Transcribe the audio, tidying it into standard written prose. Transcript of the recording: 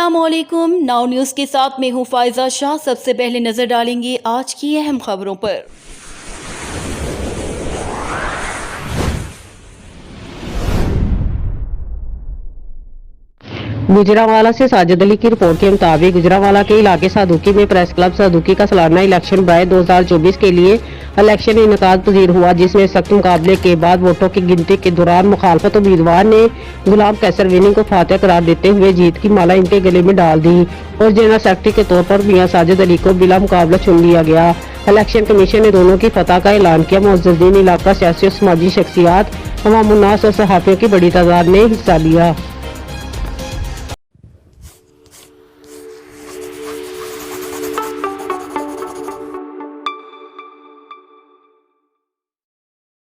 अस्सलामुअलैकुम। Now news के साथ मैं हूँ फायजा शाह। सबसे पहले नजर डालेंगे आज की अहम खबरों पर। गुजरांवाला से साजिद अली की रिपोर्ट के मुताबिक गुजरांवाला के इलाके सादुकी में प्रेस क्लब सादुकी का सालाना इलेक्शन ब्राय 2024 के लिए इलेक्शन इनेकाद पजीर हुआ, जिसमें सख्त मुकाबले के बाद वोटों की गिनती के दौरान मुखालफत उम्मीदवार ने गुलाम कैसर विनी को फातह करार देते हुए जीत की माला इनके गले में डाल दी और जनरल सेक्रेटरी के तौर पर मियां साजिद अली को बिला मुकाबला चुन लिया गया। इलेक्शन कमीशन ने दोनों की फतह का ऐलान किया। मुअज्जिजीन इलाका, सियासी और समाजी शख्सियात, अवाम उन्नास और सहाफियों की बड़ी तादाद ने हिस्सा लिया।